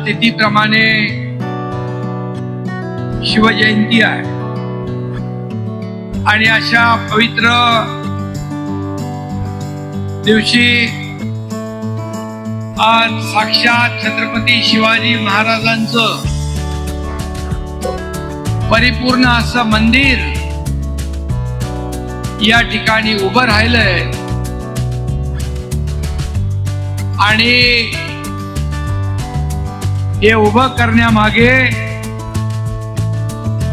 तिथीप्रमाणे शिवजयंती आहे आणि अशा पवित्र दिवशी आज साक्षात छत्रपती शिवाजी महाराजांचं परिपूर्ण असं मंदिर या ठिकाणी उभं राहिलंय आणि हे उभं करण्यामागे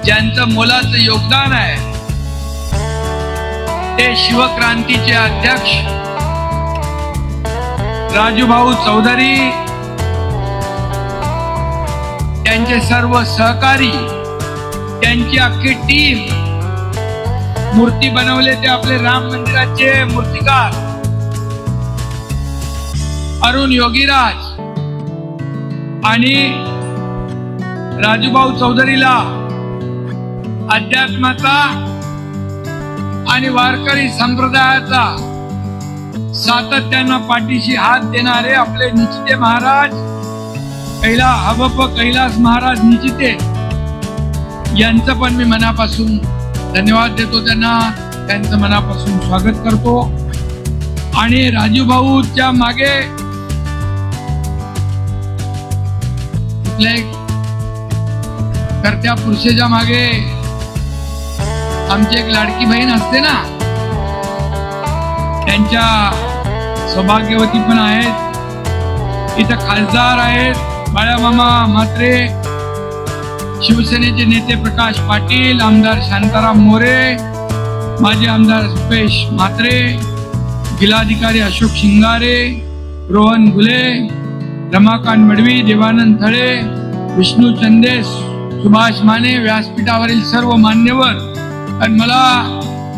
ज्यांचं मोलाचं योगदान आहे ते शिवक्रांतीचे अध्यक्ष राजूभाऊ चौधरी, त्यांचे सर्व सहकारी, त्यांची अख्खी टीम, मूर्ती बनवले ते आपले राम मंदिराचे मूर्तिकार अरुण योगीराज आणि राजूभाऊ चौधरीला अध्यात्माचा आणि वारकरी संप्रदायाचा सातत्यानं पाठीशी हात देणारे आपले निचिते महाराज कैलास महाराज निचिते यांचं पण मी मनापासून धन्यवाद देतो, त्यांचं मनापासून स्वागत करतो। आणि राजूभाऊच्या मागे करत्या पुरुषाच्या मागे आमची एक लाडकी बहीण असते ना, त्यांच्या सौभाग्यवती पण आहेत, इथं खासदार आहेत बाळामामा म्हात्रे, शिवसेनेचे नेते प्रकाश पाटील, आमदार शांताराम मोरे, माजी आमदार सुपेश म्हात्रे, जिल्हाधिकारी अशोक शिंगारे, रोहन गुले, रमाकांत मडवी, देवानंद थळे, विष्णू चंदेस, सुभाष माने, व्यासपीठावरील सर्व मान्यवर। आणि मला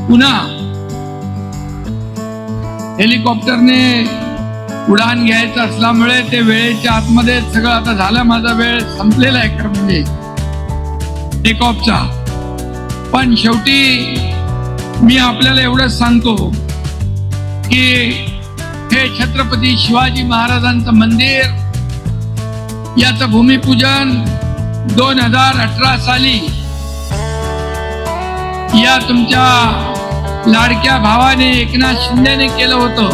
पुन्हा हेलिकॉप्टरने उडान घ्यायचं असल्यामुळे ते वेळेच्या आतमध्ये सगळं आता झालं, माझा वेळ संपलेला आहे खरं म्हणजे टेक-ऑफचा। पण शेवटी मी आपल्याला एवढंच सांगतो की हे छत्रपती शिवाजी महाराजांचं मंदिर याचं भूमिपूजन 2018 साली या तुमच्या लाडक्या भावाने एकनाथ शिंदेने केलं होतं।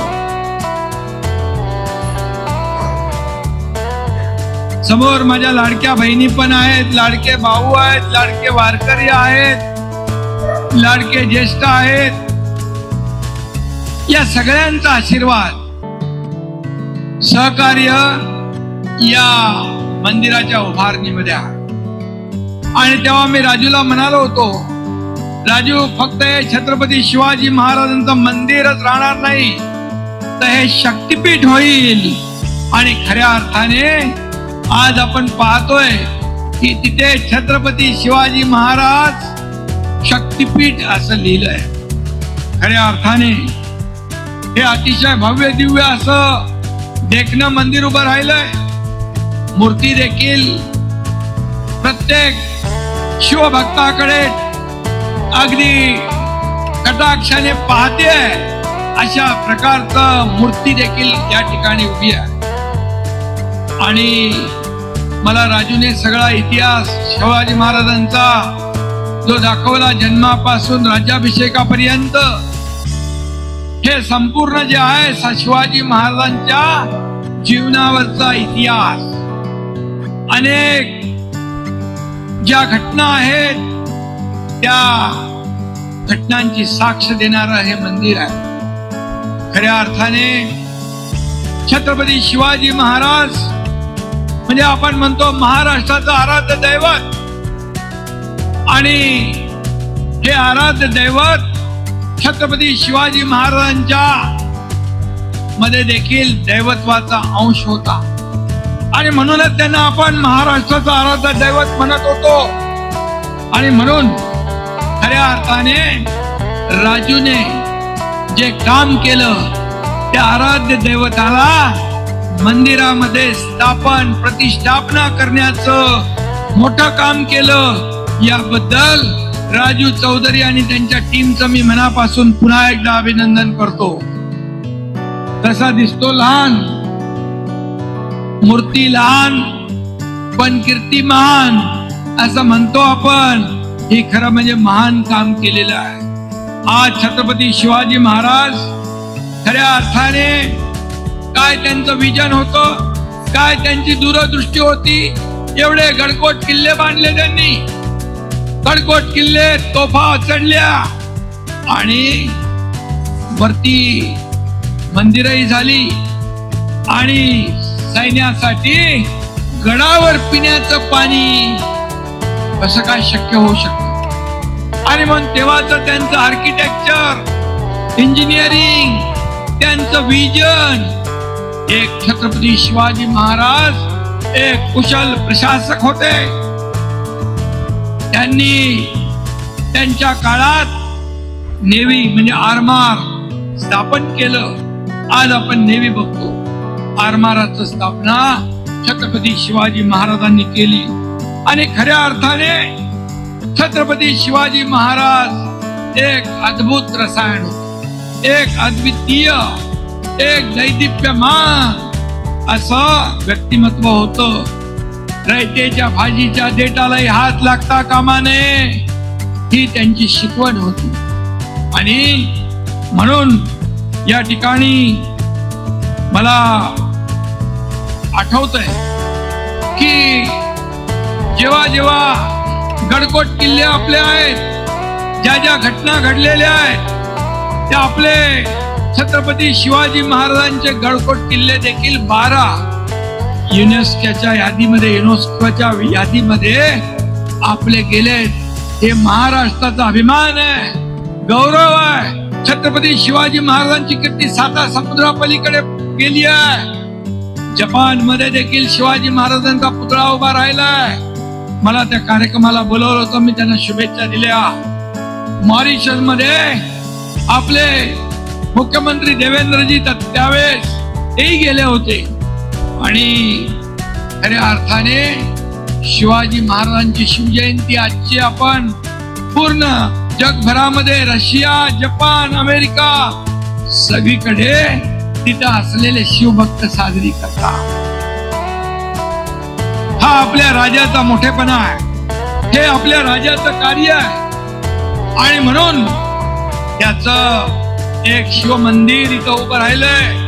समोर माझ्या लाडक्या बहिणी पण आहेत, लाडके भाऊ आहेत, लाडके वारकरी आहेत, लाडके ज्येष्ठ आहेत, या सगळ्यांचा आशीर्वाद सहकार्य या मंदिराच्या उभारणीमध्ये आहे। आणि तेव्हा मी राजूला म्हणालो होतो, राजू फक्त हे छत्रपती शिवाजी महाराजांचं मंदिरच राहणार नाही तर हे शक्तिपीठ होईल। आणि खऱ्या अर्थाने आज आपण पाहतोय की तिथे छत्रपती शिवाजी महाराज शक्तिपीठ असं लिहिलंय। खऱ्या अर्थाने हे अतिशय भव्य दिव्य असं देखणं मंदिर उभं राहिलंय। मूर्ती देखील प्रत्येक शिवभक्ताकडे अगदी कटाक्षाने पाहते अशा प्रकारचं मूर्ती देखील या ठिकाणी उभी आहे। आणि मला राजूने सगळा इतिहास शिवाजी महाराजांचा जो दाखवला, जन्मापासून राज्याभिषेकापर्यंत हे संपूर्ण जे आहे शिवाजी महाराजांच्या जीवनावरचा इतिहास, अनेक ज्या घटना आहेत त्या घटनांची साक्ष देणारं हे मंदिर आहे। खऱ्या अर्थाने छत्रपती शिवाजी महाराज म्हणजे आपण म्हणतो महाराष्ट्राचं आराध्य दैवत, आणि हे आराध्य दैवत छत्रपती शिवाजी महाराजांच्या मध्ये देखील दैवत्वाचा अंश होता। आणि म्हणूनच त्यांना आपण महाराष्ट्राचं आराध्य दैवत म्हणत होतो। आणि म्हणून खऱ्या अर्थाने राजूने जे काम केलं त्या आराध्य दैवताला मंदिरामध्ये प्रतिष्ठापना करण्याचं मोठं काम केलं। याबद्दल राजू चौधरी आणि त्यांच्या टीमचं मी मनापासून पुन्हा एकदा अभिनंदन करतो। तसा दिसतो लहान, मूर्ती लहान, पण कीर्तिमान असं म्हणतो आपण, हे खरं म्हणजे महान काम केलेलं आहे. आज छत्रपती शिवाजी महाराज खऱ्या अर्थाने काय त्यांचं विजन होतं, काय त्यांची दूरदृष्टी होती. एवढे गडकोट किल्ले बांधले त्यांनी, गडकोट किल्ले, तोफा चढल्या आणि वरती मंदिरही झाली आणि सैन्यासाठी गडावर पिण्याचं पाणी कसं काय शक्य होऊ शकतं. आणि मग तेव्हाच त्यांचं आर्किटेक्चर, इंजिनिअरिंग, त्यांचं विजन. एक छत्रपती शिवाजी महाराज एक कुशल प्रशासक होते. त्यांनी त्यांच्या काळात नेव्ही म्हणजे आरमार स्थापन केलं. आज आपण नेव्ही बघतो. आरमाराची स्थापना छत्रपती शिवाजी महाराजांनी केली. आणि खऱ्या अर्थाने छत्रपती शिवाजी महाराज एक अद्भुत रसायन होत, एक अद्वितीय, एक दैदिप्यमान असं व्यक्तिमत्व होतं. रयतेच्या भाजीच्या देठालाही हात लागता कामा नये, ही त्यांची शिकवण होती. आणि म्हणून या ठिकाणी मला आठवतंय की जेव्हा जेव्हा गडकोट किल्ले आपले आहेत, ज्या ज्या घटना घडलेल्या आहेत, त्या आपले छत्रपती शिवाजी महाराजांचे गडकोट किल्ले देखील 12 युनेस्कोच्या यादीमध्ये आपले गेले. हे महाराष्ट्राचा अभिमान आहे, गौरव आहे. छत्रपती शिवाजी महाराजांची कीर्ती 7 समुद्रापलीकडे गेली आहे. जपान मध्ये देखील शिवाजी महाराजांचा पुतळा उभा राहिलाय. मला त्या कार्यक्रमाला बोलवलं होतं, मी त्यांना शुभेच्छा दिल्या. मॉरिशस मध्ये आपले मुख्यमंत्री देवेंद्रजी त्यावेळेस तेही गेले होते. आणि खऱ्या अर्थाने शिवाजी महाराजांची शिवजयंती आजची आपण पूर्ण जगभरामध्ये, रशिया, जपान, अमेरिका सगळीकडे तिथं असलेले शिवभक्त साजरी करतात. हा आपल्या राजाचा मोठेपणा आहे, हे आपल्या राजाचं कार्य आहे. आणि म्हणून त्याचं एक शिव मंदिर इथं उभं राहिलंय.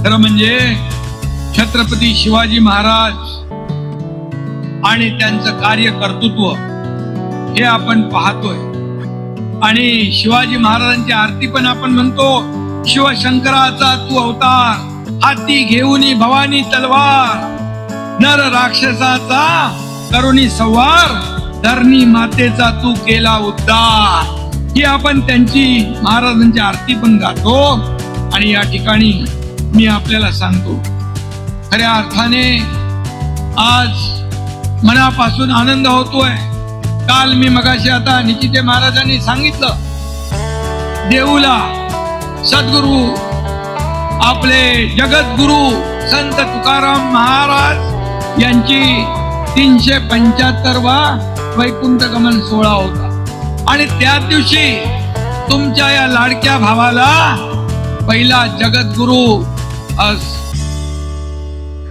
खरं म्हणजे छत्रपती शिवाजी महाराज आणि त्यांचं कार्य, कर्तृत्व हे आपण पाहतोय. आणि शिवाजी महाराजांची आरती पण आपण म्हणतो, शिवशंकराचा तू अवतार, हाती घेऊनी भवानी तलवार, नर राक्षसाचा करुणी संवार, धरणी मातेचा तू केला उद्धार. ही आपण त्यांची महाराजांची आरती पण गातो. आणि या ठिकाणी मी आपल्याला सांगतो, खऱ्या अर्थाने आज मनापासून आनंद होतोय. काल मी मगाशी आता निचिते महाराजांनी सांगितलं, देऊला सद्गुरु आपले जगद्गुरु संत तुकाराम महाराज यांची 375वा वैकुंठ गमन सोहळा होता. आणि त्याच दिवशी तुमच्या या लाडक्या भावाला पहिला जगद्गुरु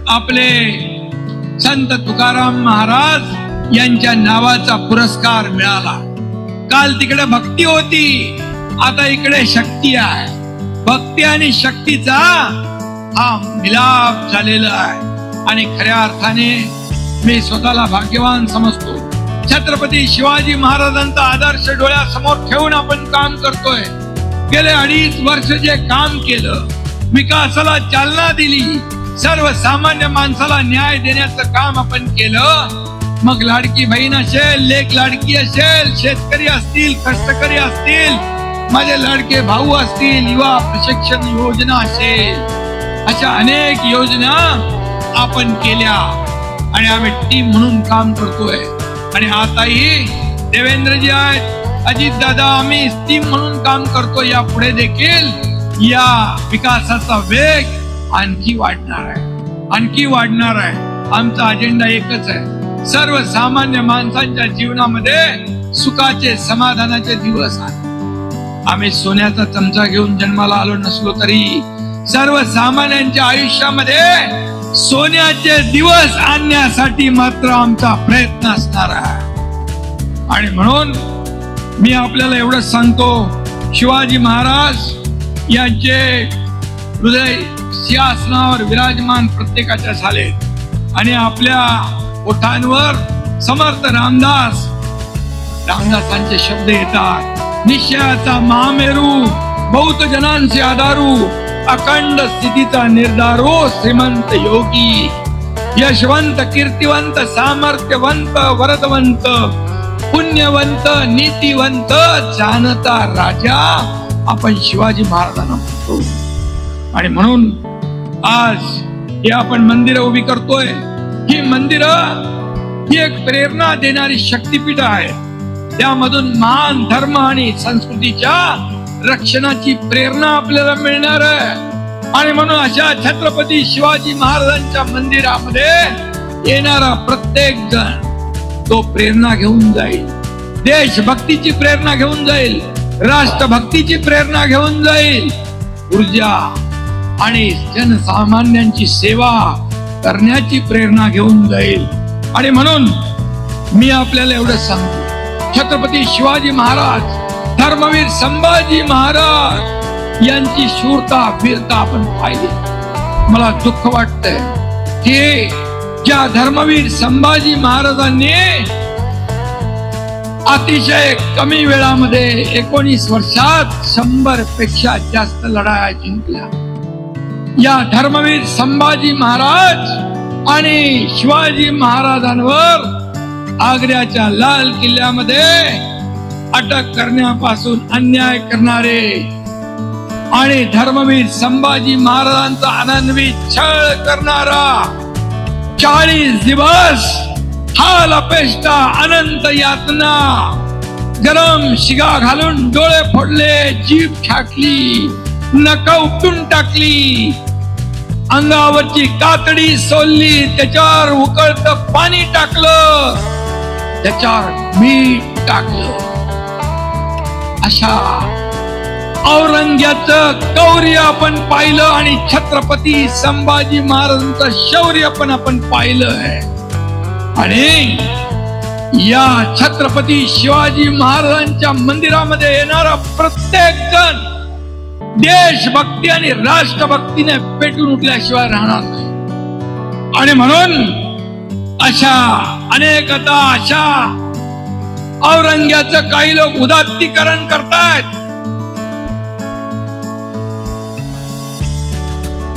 आपले संत तुकाराम महाराज यांच्या नावाचा पुरस्कार मिळाला. काल तिकडे भक्ती होती, आता इकडे शक्ती आहे. भक्ती आणि शक्तीचा हा मिलाप झालेला आहे. आणि खऱ्या अर्थाने मी स्वतःला भाग्यवान समजतो. छत्रपती शिवाजी महाराजांचा आदर्श डोळ्यासमोर ठेवून आपण काम करतोय. गेले 2.5 वर्ष जे काम केलं, विकासाला चालना दिली, सर्वसामान्य माणसाला न्याय देण्याचं काम आपण केलं. मग लाडकी बहीण असेल, लेक लाडकी असेल, शेतकरी असतील, कष्टकरी असतील, माझे लाडके भाऊ असतील, युवा प्रशिक्षण योजना असेल, अशा अनेक योजना आपण केल्या. आणि आम्ही टीम म्हणून काम करतोय. आणि आताही देवेंद्रजी आहेत, अजित दादा, आम्ही टीम म्हणून काम करतो. या पुढे देखील या विकासाचा वेग आणखी वाढणार आहे, आणखी वाढणार आहे. आमचा अजेंडा एकच आहे, सर्वसामान्य माणसांच्या जीवनामध्ये सुखाचे, समाधानाचे दिवस आहेत. आम्ही सोन्याचा चमचा घेऊन जन्माला आलो नसलो तरी सर्वसामान्यांच्या आयुष्यामध्ये सोन्याचे दिवस आणण्यासाठी मात्र आमचा प्रयत्न असणार आहे. आणि म्हणून मी आपल्याला एवढं सांगतो, शिवाजी महाराज यांचे हृदय सिंहासनावर विराजमान प्रत्येकाच्या झाले आणि आपल्या ओठांवर समर्थ रामदासांचे शब्द येतात. निश्चयाचा महामेरू, बहुत जनांचे आधारू, अखंड स्थितीचा निर्धारो, श्रीमंत योगी, यशवंत, कीर्तिवंत, सामर्थ्यवंत, वरदवंत, पुण्यवंत, नीतिवंत, जाणता राजा आपण शिवाजी महाराजांना म्हणतो. आणि म्हणून आज हे आपण मंदिरं उभी करतोय. ही मंदिरं ही एक प्रेरणा देणारी शक्तीपीठ आहे. त्यामधून महान धर्म आणि संस्कृतीच्या रक्षणाची प्रेरणा आपल्याला मिळणार आहे. आणि म्हणून अशा छत्रपती शिवाजी महाराजांच्या मंदिरामध्ये येणारा प्रत्येक जण तो प्रेरणा घेऊन जाईल, देशभक्तीची प्रेरणा घेऊन जाईल, राष्ट्रभक्तीची प्रेरणा घेऊन जाईल, ऊर्जा आणि जनसामान्यांची सेवा करण्याची प्रेरणा घेऊन जाईल. आणि म्हणून मी आपल्याला एवढं सांगतो, छत्रपती शिवाजी महाराज, धर्मवीर संभाजी महाराज यांची शूरता वीरता आपण पाहिली. मला दुःख वाटतंय की ज्या धर्मवीर संभाजी महाराजांनी अतिशय कमी वेळामध्ये 19 वर्षात 100 पेक्षा जास्त लढाया जिंकल्या, या धर्मवीर संभाजी महाराज आणि शिवाजी महाराजांवर आग्र्याच्या लाल किल्ल्यामध्ये अटक करण्यापासून अन्याय करणारे आणि धर्मवीर संभाजी महाराजांचा अनन्वित छळ करणारा 40 दिवस हाल अपेष्टा अनंत यातना, गरम शिगा घालून डोळे फोडले, जीभ छाटली, नख उपटून टाकली, अंगावरची कातडी सोलली, त्याच्यावर उकळत पाणी टाकलं, त्याच्यावर मीठ टाकलं. अशा औरंग्याचं कौर्य आपण पाहिलं आणि छत्रपती संभाजी महाराजांचं शौर्य पण आपण पाहिलं आहे. आणि या छत्रपती शिवाजी महाराजांच्या मंदिरामध्ये येणारा प्रत्येक जण देशभक्ती आणि राष्ट्रभक्तीने पेटून उठल्याशिवाय राहणार नाही. आणि म्हणून अशा अनेकदा अशा औरंग्याचं काही लोक उदात्तीकरण करतायत,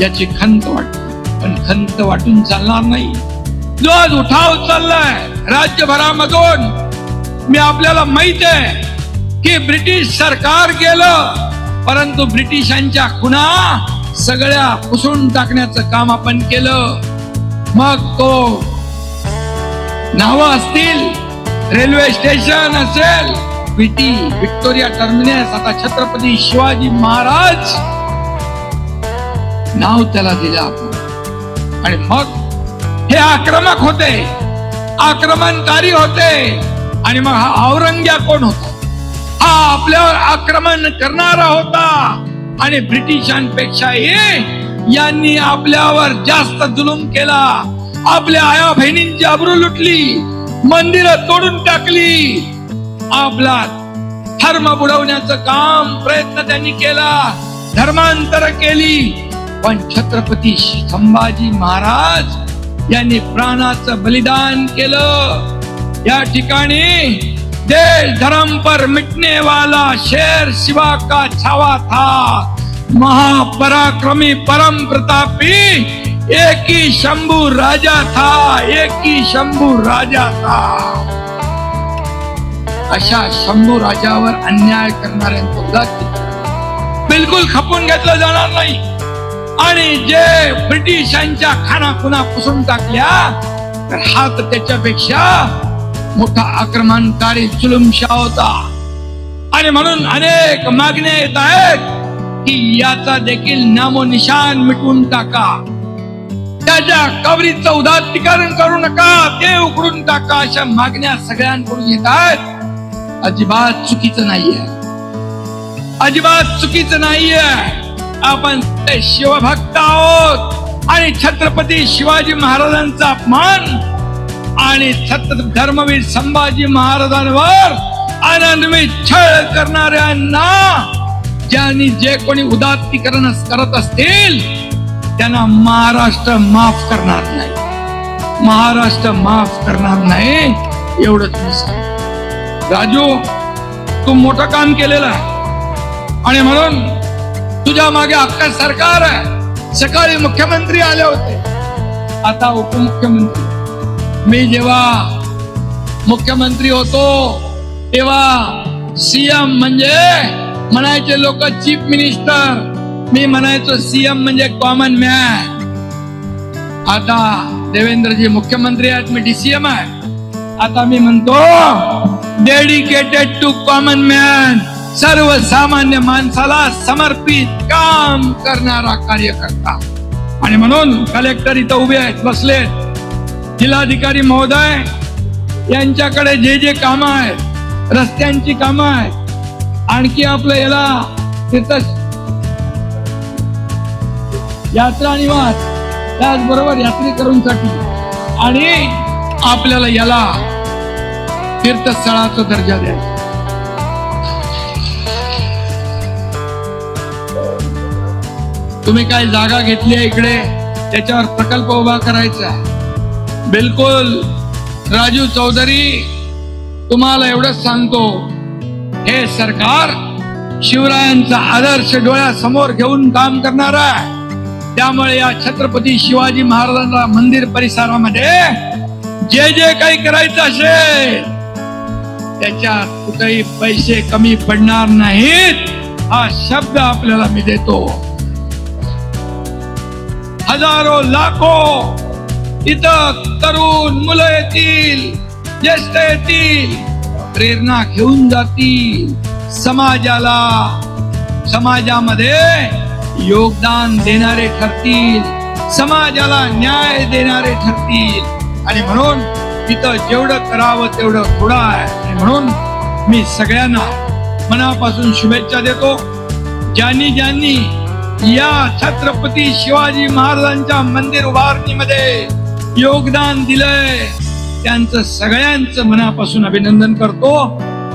याची खंत वाटते. पण खंत वाटून चालणार नाही. जो आज उठाव चाललाय राज्यभरामधून, मी आपल्याला माहित आहे की ब्रिटिश सरकार गेलं, परंतु ब्रिटिशांच्या खुणा सगळ्या पुसून टाकण्याचं काम आपण केलं. मग तो नावं असतील, रेल्वे स्टेशन असेल, विटी, व्हिक्टोरिया टर्मिनस, आता छत्रपती शिवाजी महाराज नाव त्याला दिलं आपण. आणि मग हे आक्रमक होते, आक्रमणकारी होते. आणि मग हा औरंग्या कोण होता? हा आपल्यावर आक्रमण करणारा होता. आणि ब्रिटिशांपेक्षाही यांनी आपल्यावर जास्त जुलूम केला. आपल्या आया बहिणींची अब्रू लुटली, मंदिरं तोडून टाकली, आपला धर्म बुडवण्याचं काम प्रयत्न त्यांनी केला, धर्मांतर केली. पण छत्रपती संभाजी महाराज यांनी प्राणाचं बलिदान केलं. या ठिकाणी देश धर्म पर मिटने वाला शेर शिवा का छावा था, महापराक्रमी परम प्रतापी एक ही शंभू राजा था, एक ही शंभू राजा था. अशा शंभू राजावर अन्याय करणाऱ्यांचा बिलकुल खपून घेतलं जाणार नाही. आणि जे ब्रिटिशांच्या खानाखुना पुसून टाकल्या, तर हा तर त्याच्यापेक्षा मोठा आक्रमणकारी जुलुमशाह होता. आणि म्हणून अनेक मागण्या येत आहेत की याचा देखील नामोनिशान मिटवून टाका, त्याच्या कबरीचं उदात्तीकरण करू नका, ते उघडून टाका. अशा मागण्या सगळ्यांकडून येत आहेत. अजिबात चुकीचं नाहीये, अजिबात चुकीचं नाहीये. आपण शिवभक्त आहोत आणि छत्रपती शिवाजी महाराजांचा अपमान आणि धर्मवीर संभाजी महाराजांवर आनंदमय छळ करणाऱ्यांना ज्यांनी जे कोणी उदात्तीकरण करत असतील त्यांना महाराष्ट्र माफ करणार नाही. महाराष्ट्र माफ करणार नाही एवढंच मी सांग. राजू, तू मोठं काम केलेलं आहे आणि म्हणून तुझ्या मागे अख्खं सरकार आहे. सकाळी मुख्यमंत्री आले होते, आता उपमुख्यमंत्री. मी जेव्हा मुख्यमंत्री होतो तेव्हा सीएम म्हणजे म्हणायचे लोक चीफ मिनिस्टर, मी म्हणायचो सीएम म्हणजे कॉमन मॅन. आता देवेंद्रजी मुख्यमंत्री आहेत, मी डीसीएम आहे. आता मी म्हणतो डेडिकेटेड टू कॉमन मॅन, सर्वसामान्य माणसाला समर्पित काम करणारा कार्यकर्ता. आणि म्हणून कलेक्टर इथं उभे आहेत, बसले. जिल्हाधिकारी महोदय यांच्याकडे जे काम आहेत, रस्त्यांची कामं आहेत, आणखी आपलं याला तिथं यात्रा निवास, त्याचबरोबर यात्रेकरूंसाठी आणि आपल्याला याला तीर्थस्थळाचा दर्जा द्यायचा. तुम्ही काय जागा घेतली आहे इकडे, त्याच्यावर प्रकल्प उभा करायचा. बिलकुल राजू चौधरी, तुम्हाला एवढंच सांगतो, हे सरकार शिवरायांचा आदर्श डोळ्यासमोर घेऊन काम करणार आहे. त्यामुळे या छत्रपती शिवाजी महाराजांना मंदिर परिसरामध्ये जे काही करायचं असेल त्याच्यात कुठेही पैसे कमी पडणार नाहीत, हा शब्द आपल्याला मी देतो. हजारो लाखो इथं तरुण मुलं येतील, ज्येष्ठ येतील, प्रेरणा घेऊन जातील, समाजामध्ये योगदान देणारे ठरतील, समाजाला न्याय देणारे ठरतील. आणि म्हणून इथं जेवढं करावं तेवढं थोडं आहे. आणि म्हणून मी सगळ्यांना मनापासून शुभेच्छा देतो. ज्यांनी या छत्रपती शिवाजी महाराजांच्या मंदिर उभारणीमध्ये योगदान दिलंय त्यांचं सगळ्यांचं मनापासून अभिनंदन करतो,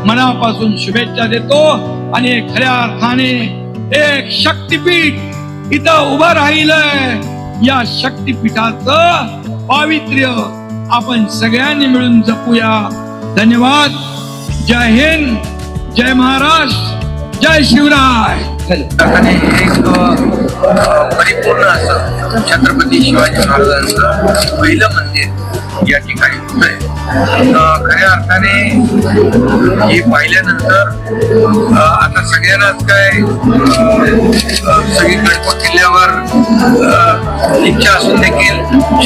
मनापासून शुभेच्छा देतो. आणि खऱ्या अर्थाने एक शक्तीपीठ इथं उभं राहिलंय. या शक्तीपीठाचं पावित्र्य आपण सगळ्यांनी मिळून जपूया. धन्यवाद. जय हिंद, जय महाराष्ट्र, जय शिवराय. एक परिपूर्ण असं छत्रपती शिवाजी महाराजांचं पहिलं मंदिर या ठिकाणी होत आहे. खऱ्या अर्थाने हे पाहिल्यानंतर आता सगळ्यांनाच काय सगळी गणपत किल्ल्यावर इच्छा असून देखील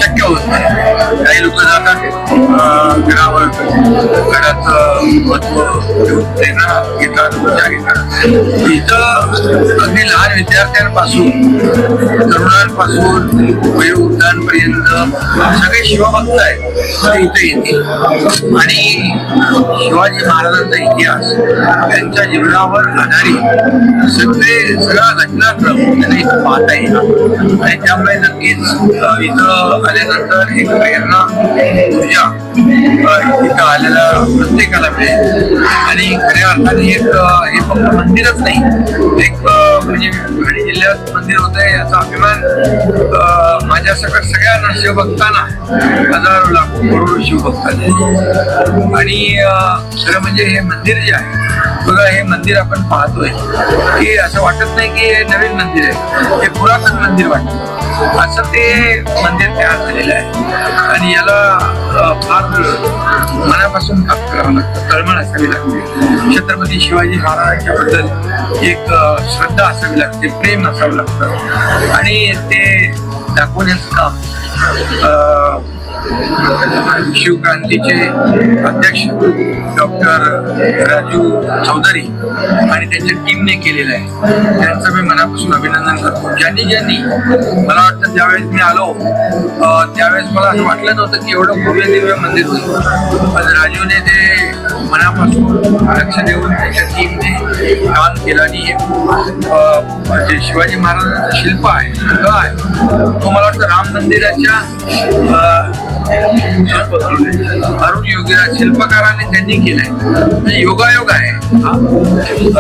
शक्य होत नाही. काही लोक जातात गडावर, गडाचं महत्व प्रेरणा घेतात, पूजा घेतात. इथं अगदी लहान विद्यार्थ्यांपासून तरुणांपासून वयोवृद्धांपर्यंत सगळे शिवभक्त आहेत ते इथे येतील. आणि शिवाजी महाराजांचा इतिहास, त्यांच्या जीवनावर आधारित सगळा घटनाक्रम त्यांना इथं पाहता येईल. आणि त्यामुळे नक्कीच इथं आल्यानंतर एक प्रेरणा, ऊर्जा इथं आलेला प्रत्येकाला मिळेल. आणि खऱ्या अर्थाने हे फक्त मंदिरच नाही, एक म्हणजे ठाणे जिल्ह्यात मंदिर होत आहे याचा अभिमान माझ्या सगळ्यांना शिवभक्तांना, हजारो लाखो करोडो शिवभक्तांना. आणि खरं म्हणजे हे मंदिर जे आहे बघा, हे मंदिर आपण पाहतोय की असं वाटत नाही की हे नवीन मंदिर आहे, हे पुरातन मंदिर वाटतं. असं ते मंदिर तयार झालेलं आहे. आणि याला फार मनापासून काम करावं लागतं, तळमळ असावी लागते. छत्रपती शिवाजी महाराजांच्या बद्दल एक श्रद्धा असावी लागते, प्रेम असावं लागतं. आणि ते दाखवण्याचं काम शिवक्रांतीचे अध्यक्ष डॉक्टर राजू चौधरी आणि त्यांच्या टीमने केलेलं आहे. त्यांचं मी मनापासून अभिनंदन करतो. ज्यांनी मला वाटतं ज्यावेळेस मी आलो त्यावेळेस मला असं वाटलं नव्हतं की एवढं भव्य दिव्य मंदिर होईल. पण राजूने ते मनापासून लक्ष देऊन त्याच्या टीमने काम केलं आणि जे शिवाजी महाराजांचं शिल्प आहे काय तो मला वाटतं राम मंदिराच्या अरुण योगीराज शिल्पकाराने त्यांनी केलंय. म्हणजे योगायोग आहे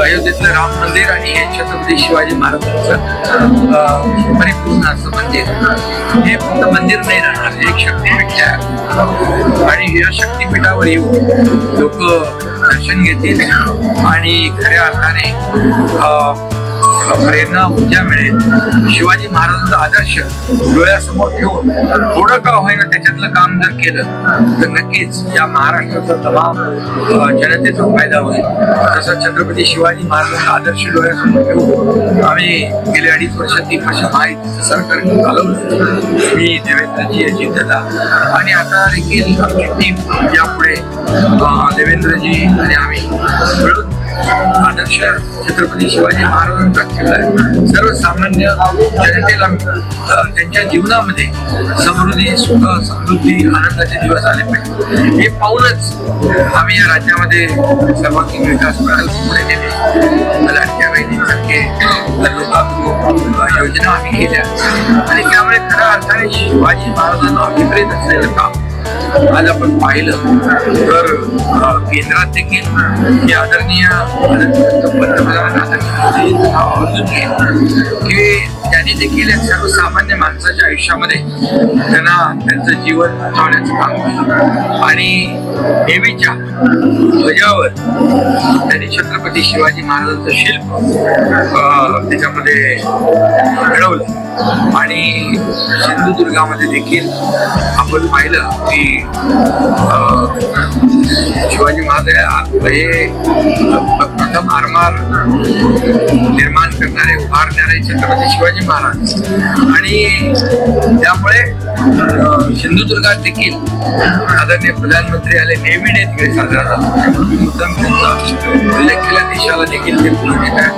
अयोध्येतलं राम मंदिर आणि हे छत्रपती शिवाजी महाराजांचं परिपूर्ण असं मंदिर. हे फक्त मंदिर नाही राहणार, एक शक्तीपीठ आहे आणि या शक्तीपीठावर येऊन लोक दर्शन घेतील आणि खऱ्या अर्थाने प्रेरणा ऊर्जा मिळेल. शिवाजी महाराजांचा आदर्श डोळ्यासमोर ठेवून थोडं का होईना त्याच्यातलं काम जर केलं तर नक्कीच या महाराष्ट्राचा तमाम जनतेचा फायदा होईल. तसं छत्रपती शिवाजी महाराजांचा आदर्श डोळ्यासमोर ठेवून आम्ही गेले 2.5 वर्ष 3 वर्ष माहिती सरकार चालवलं. मी देवेंद्रजी अजितदादा आणि आता देखील आमची टीम यापुढे देवेंद्रजी आणि आम्ही मिळून आदर्श छत्रपती शिवाजी महाराजांचा केलाय. सर्वसामान्य जनतेला त्यांच्या जीवनामध्ये समृद्धी, सुख, समृद्धी, आनंदाचे दिवस आले पाहिजे हे पाहूनच आम्ही या राज्यामध्ये सर्वांगीण विकास पुढे नेले. लाडक्या बहिणीसारखे योजना आम्ही केल्या आणि त्यामुळे खऱ्या अर्थाने शिवाजी महाराजांना अभिप्रेत असलेलं काम आज आपण पाहिलं तर केंद्रात देखील हे आदरणीय पंतप्रधान की त्यांनी देखील सर्वसामान्य माणसाच्या आयुष्यामध्ये त्यांना त्यांचं जीवन वाचवण्याचं काम केलं आणि नेहमीच्या ध्वजावर त्यांनी छत्रपती शिवाजी महाराजांचं शिल्प त्याच्यामध्ये घडवलं. आणि सिंधुदुर्गामध्ये देखील आपण पाहिलं की शिवाजी महाराज हे प्रथम आरमार निर्माण करणारे उभारणारे छत्रपती शिवाजी महाराज आणि त्यामुळे सिंधुदुर्गात देखील आदरणीय प्रधानमंत्री आले नेहमी तिकडे साजरा झाला. मुद्दाम त्यांचा उल्लेख केला देशाला देखील ते पुढे नेत आहेत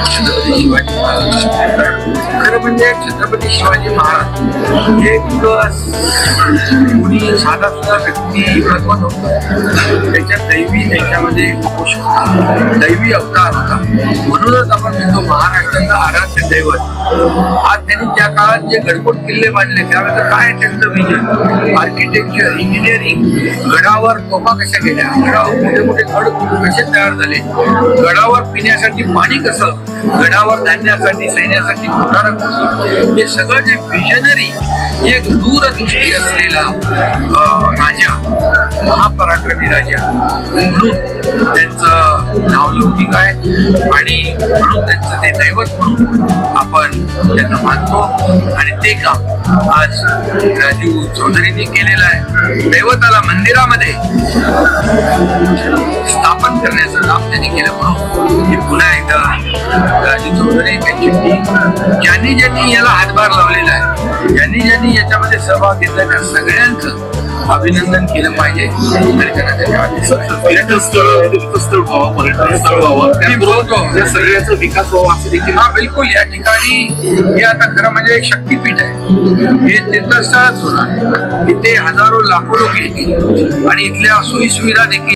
छत्रपती शिवाजी महाराज. खरं म्हणजे छत्रपती शिवाजी महाराज हे कुणी साधा सुद्धा व्यक्तिमत्व नव्हतं. त्याच्या त्याच्यामध्ये दैवी अवतार होता. म्हणूनच आपण म्हणतो महाराष्ट्राचं आराध्य दैवत. आज त्यांनी त्या काळात जे गडकोट किल्ले बांधले त्यावेळेस काय त्यांचं विजन, आर्किटेक्चर, इंजिनिअरिंग, गडावर तोफा कशा गेल्या, गडावर मोठे मोठे गड कसे तयार झाले, गडावर पिण्यासाठी पाणी कसं, गडावर धान्यासाठी सैन्यासाठी मोटार, हे सगळं जे विजनरी एक दूरदृष्टी असलेला राजा, महापराक्रमी राजा म्हणून त्यांचं नाव लौकिक आहे आणि म्हणून त्यांचं ते दैवत म्हणून आपण त्यांना मानतो आणि ते काम आज राजीव चौधरींनी केलेलं आहे. दैवताला मंदिरामध्ये स्थापन करण्याचं काम त्यांनी केलं म्हणून मी पुन्हा एकदा राजीव चौधरी त्यांची टीम ज्यांनी याला हातभार लावलेला आहे, ज्यांनी याच्यामध्ये सहभाग घेतला त्या सगळ्यांचं अभिनंदन केलं पाहिजे आणि त्यांना त्याच्या पर्यटन स्थळ व्हावं, पर्यटन स्थळ व्हावं, या सगळ्याचा विकास व्हावा असं देखील. हा बिलकुल. या ठिकाणी हे आता खरं म्हणजे एक शक्तीपीठ आहे. हे तीर्थस्थळच होणार. इथे हजारो लाखो लोक येतील आणि इथल्या सोयी सुविधा देखील